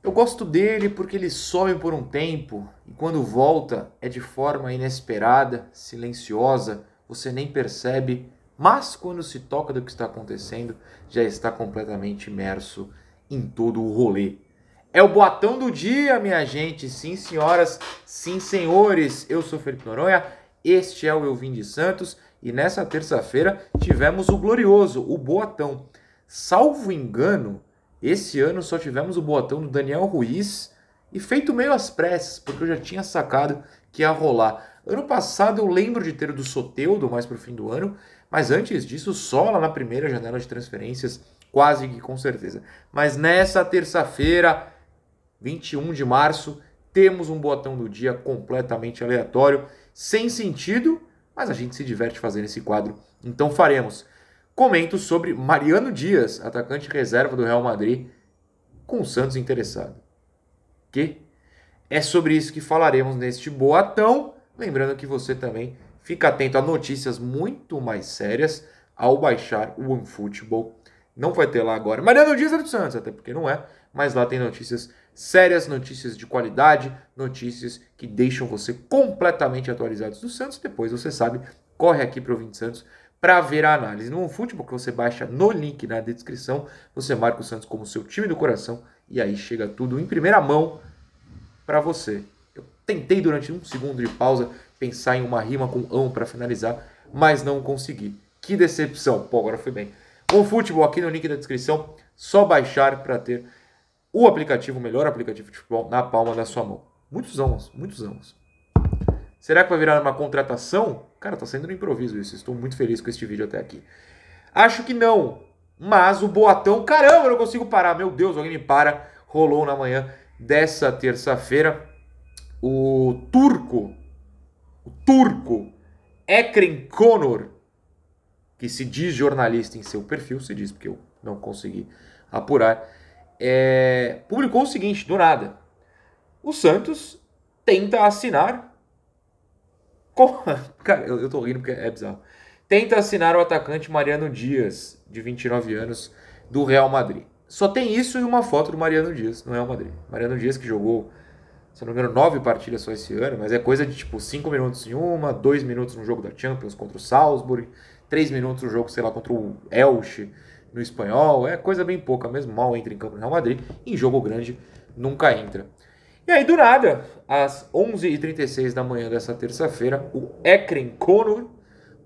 Eu gosto dele porque ele some por um tempo e quando volta é de forma inesperada, silenciosa, você nem percebe, mas quando se toca do que está acontecendo, já está completamente imerso em todo o rolê. É o Boatão do dia, minha gente. Sim, senhoras, sim, senhores. Eu sou Felipe Noronha, este é o Eu Vim de Santos e nessa terça-feira tivemos o glorioso, o Boatão. Salvo engano, esse ano só tivemos o Boatão do Daniel Ruiz e feito meio às pressas, porque eu já tinha sacado que ia rolar. Ano passado eu lembro de ter o do Soteldo mais pro fim do ano, mas antes disso só lá na primeira janela de transferências, quase que com certeza. Mas nessa terça-feira, 21 de março, temos um Boatão do dia completamente aleatório, sem sentido, mas a gente se diverte fazendo esse quadro, então faremos. Comento sobre Mariano Dias, atacante reserva do Real Madrid, com o Santos interessado. Que é sobre isso que falaremos neste Boatão. Lembrando que você também fica atento a notícias muito mais sérias ao baixar o OneFootball. Não vai ter lá agora Mariano Dias é do Santos, até porque não é, mas lá tem notícias sérias, notícias de qualidade, notícias que deixam você completamente atualizado do Santos. Depois você sabe, corre aqui para o 20 Santos para ver a análise. No OneFootball que você baixa no link na descrição, você marca o Santos como seu time do coração e aí chega tudo em primeira mão para você. Eu tentei durante um segundo de pausa pensar em uma rima com ão para finalizar, mas não consegui. Que decepção. Pô, agora foi bem. OneFootball aqui no link da descrição, só baixar para ter o aplicativo, o melhor aplicativo de futebol na palma da sua mão. Muitos anos, muitos anos. Será que vai virar uma contratação? Cara, tá sendo um improviso isso. Estou muito feliz com este vídeo até aqui. Acho que não. Mas o Boatão... Caramba, eu não consigo parar. Meu Deus, alguém me para. Rolou na manhã dessa terça-feira. O turco Ekrem Conor, que se diz jornalista em seu perfil, se diz porque eu não consegui apurar, publicou o seguinte, do nada. O Santos tenta assinar... Cara, eu tô rindo porque é bizarro. Tenta assinar o atacante Mariano Dias, de 29 anos, do Real Madrid. Só tem isso e uma foto do Mariano Dias no Real Madrid. Mariano Dias que jogou, se não me engano, 9 partidas só esse ano, mas é coisa de tipo 5 minutos em uma, 2 minutos no jogo da Champions contra o Salzburg, 3 minutos no jogo, sei lá, contra o Elche no espanhol. É coisa bem pouca mesmo, mal entra em campo no Real Madrid. Em jogo grande, nunca entra. E aí, do nada, às 11h36 da manhã dessa terça-feira, o Ekrem Conor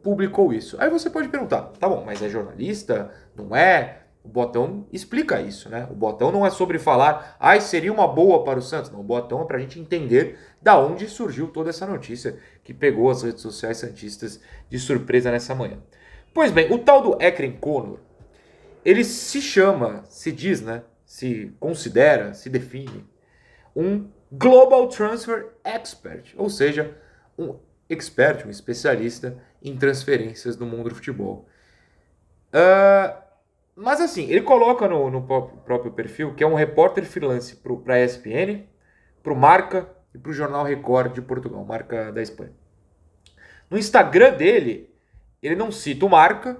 publicou isso. Aí você pode perguntar, tá bom, mas é jornalista? Não é? O Boatão explica isso, né? O Boatão não é sobre falar, seria uma boa para o Santos. Não, o Boatão é pra gente entender da onde surgiu toda essa notícia que pegou as redes sociais santistas de surpresa nessa manhã. Pois bem, o tal do Ekrem Conor, ele se chama, se diz, né? Se considera, se define um Global Transfer Expert, ou seja, um expert, um especialista em transferências no mundo do futebol. Mas assim, ele coloca no próprio perfil que é um repórter freelance para a ESPN, para o Marca e para o Jornal Record de Portugal, Marca da Espanha. No Instagram dele, ele não cita o Marca,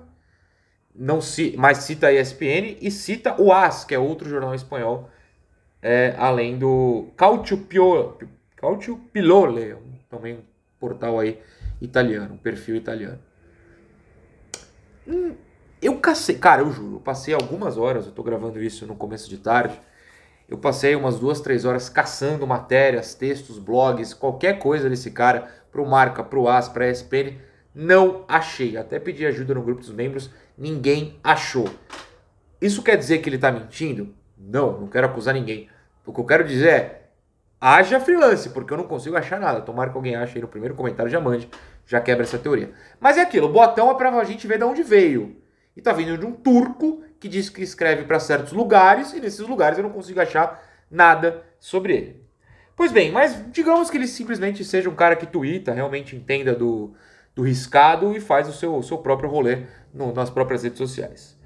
mas cita a ESPN e cita o AS, que é outro jornal espanhol, além do Calciopilole, também um portal aí italiano, um perfil italiano. Eu cacei, cara, eu juro, eu passei algumas horas, eu tô gravando isso no começo de tarde, eu passei umas 2, 3 horas caçando matérias, textos, blogs, qualquer coisa desse cara, pro Marca, pro AS, pra ESPN, não achei. Até pedi ajuda no grupo dos membros, ninguém achou. Isso quer dizer que ele tá mentindo? Não quero acusar ninguém. O que eu quero dizer é, haja freelance, porque eu não consigo achar nada. Tomara que alguém ache aí no primeiro comentário, já mande, já quebra essa teoria. Mas é aquilo, o Boatão é pra gente ver de onde veio. E tá vindo de um turco que diz que escreve para certos lugares, e nesses lugares eu não consigo achar nada sobre ele. Pois bem, mas digamos que ele simplesmente seja um cara que tuita, realmente entenda do riscado e faz o seu próprio rolê nas próprias redes sociais.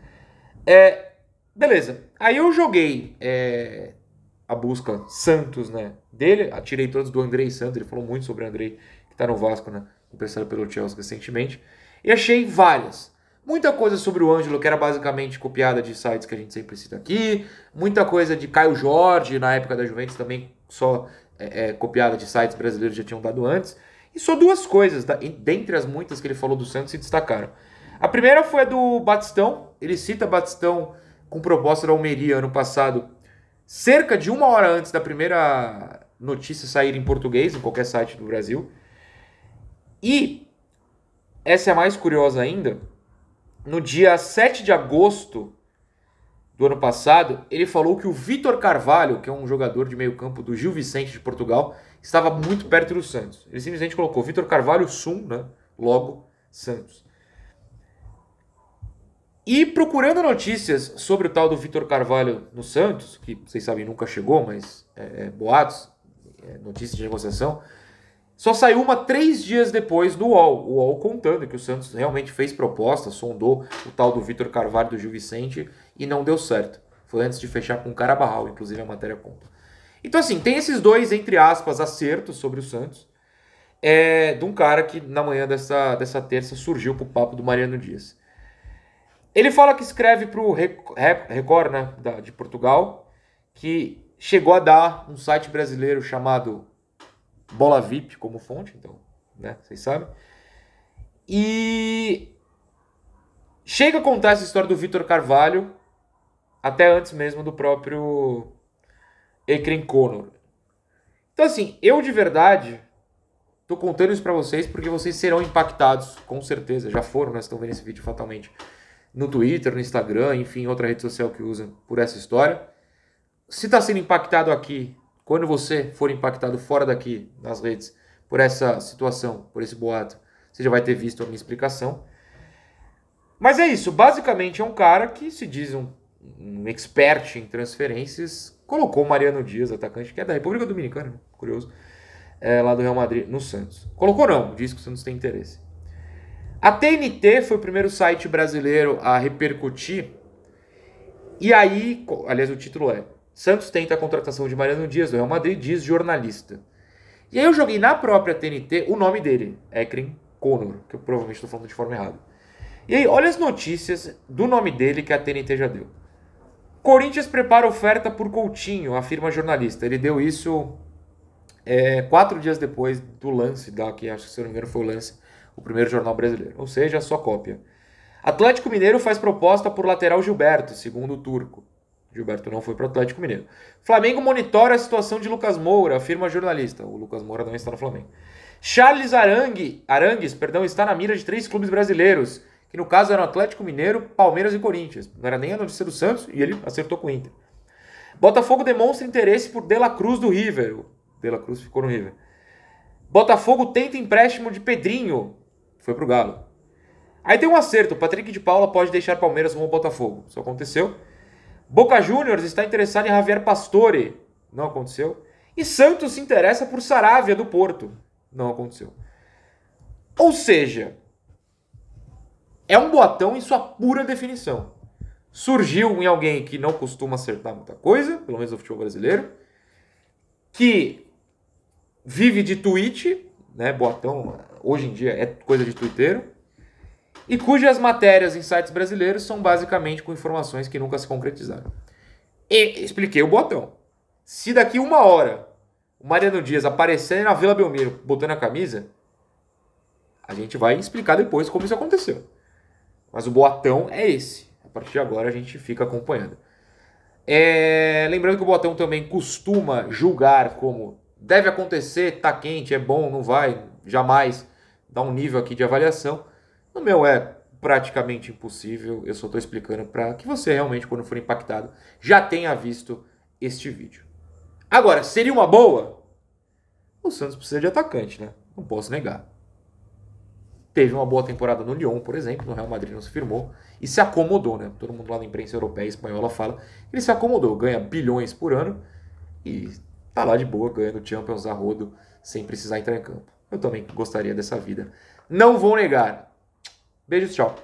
Beleza, aí eu joguei a busca Santos, né, dele, tirei todos do Andrei Santos, ele falou muito sobre o Andrei, que tá no Vasco, né, emprestado pelo Chelsea recentemente, e achei várias. Muita coisa sobre o Ângelo, que era basicamente copiada de sites que a gente sempre cita aqui. Muita coisa de Caio Jorge, na época da Juventus, também só copiada de sites brasileiros que já tinham dado antes. E só duas coisas, dentre as muitas que ele falou do Santos, se destacaram. A primeira foi a do Batistão. Ele cita Batistão com proposta da Almeria ano passado, cerca de 1 hora antes da primeira notícia sair em português, em qualquer site do Brasil. E, essa é a mais curiosa ainda, no dia 7 de agosto do ano passado, ele falou que o Vitor Carvalho, que é um jogador de meio campo do Gil Vicente de Portugal, estava muito perto do Santos. Ele simplesmente colocou Vitor Carvalho, Sum, né? Logo, Santos. E procurando notícias sobre o tal do Vitor Carvalho no Santos, que vocês sabem nunca chegou, mas boatos, notícias de negociação, só saiu uma 3 dias depois do UOL. O UOL contando que o Santos realmente fez proposta, sondou o tal do Vitor Carvalho do Gil Vicente e não deu certo. Foi antes de fechar com o Carabarral, inclusive a matéria conta. Então assim, tem esses dois, entre aspas, acertos sobre o Santos, de um cara que na manhã dessa terça surgiu pro papo do Mariano Dias. Ele fala que escreve para o Record, né, de Portugal, que chegou a dar um site brasileiro chamado Bola VIP como fonte, então, né, vocês sabem. E chega a contar essa história do Vitor Carvalho até antes mesmo do próprio Ekren Conor. Então, assim, eu de verdade tô contando isso para vocês porque vocês serão impactados, com certeza. Já foram, né, estão vendo esse vídeo fatalmente no Twitter, no Instagram, enfim, outra rede social que usa por essa história. Se está sendo impactado aqui, quando você for impactado fora daqui, nas redes, por essa situação, por esse boato, você já vai ter visto a minha explicação. Mas é isso, basicamente é um cara que se diz um expert em transferências, colocou o Mariano Dias, atacante, que é da República Dominicana, curioso, lá do Real Madrid, no Santos. Colocou não, diz que o Santos tem interesse. A TNT foi o primeiro site brasileiro a repercutir. E aí, aliás, o título é Santos tenta a contratação de Mariano Dias do Real Madrid, diz jornalista. E aí eu joguei na própria TNT o nome dele, Ekren Conor, que eu provavelmente estou falando de forma errada. E aí, olha as notícias do nome dele que a TNT já deu. Corinthians prepara oferta por Coutinho, afirma jornalista. Ele deu isso 4 dias depois do lance, que acho que se eu não me engano foi o lance, o primeiro jornal brasileiro, ou seja, só cópia. Atlético Mineiro faz proposta por lateral Gilberto, segundo o Turco. Gilberto não foi para o Atlético Mineiro. Flamengo monitora a situação de Lucas Moura, afirma jornalista. O Lucas Moura não está no Flamengo. Charles Arangues, está na mira de 3 clubes brasileiros, que no caso eram Atlético Mineiro, Palmeiras e Corinthians. Não era nem a notícia do Santos e ele acertou com o Inter. Botafogo demonstra interesse por De La Cruz do River. O De La Cruz ficou no River. Botafogo tenta empréstimo de Pedrinho. Foi pro Galo. Aí tem um acerto. Patrick de Paula pode deixar Palmeiras rumo ao Botafogo. Isso aconteceu. Boca Juniors está interessado em Javier Pastore. Não aconteceu. E Santos se interessa por Saravia do Porto. Não aconteceu. Ou seja, é um boatão em sua pura definição. Surgiu em alguém que não costuma acertar muita coisa, pelo menos no futebol brasileiro, que vive de tweet, né, boatão, hoje em dia é coisa de twitteiro, e cujas matérias em sites brasileiros são basicamente com informações que nunca se concretizaram. E expliquei o boatão. Se daqui 1 hora o Mariano Dias aparecer na Vila Belmiro botando a camisa, a gente vai explicar depois como isso aconteceu. Mas o boatão é esse. A partir de agora a gente fica acompanhando. Lembrando que o boatão também costuma julgar como deve acontecer, tá quente, é bom, não vai, jamais dar um nível aqui de avaliação. No meu é praticamente impossível, eu só estou explicando para que você realmente, quando for impactado, já tenha visto este vídeo. Agora, seria uma boa? O Santos precisa de atacante, né? Não posso negar. Teve uma boa temporada no Lyon, por exemplo, no Real Madrid não se firmou e se acomodou, né? Todo mundo lá na imprensa europeia e espanhola fala que ele se acomodou, ganha bilhões por ano e tá lá de boa, ganhando Champions a rodo, sem precisar entrar em campo. Eu também gostaria dessa vida. Não vou negar. Beijos, tchau.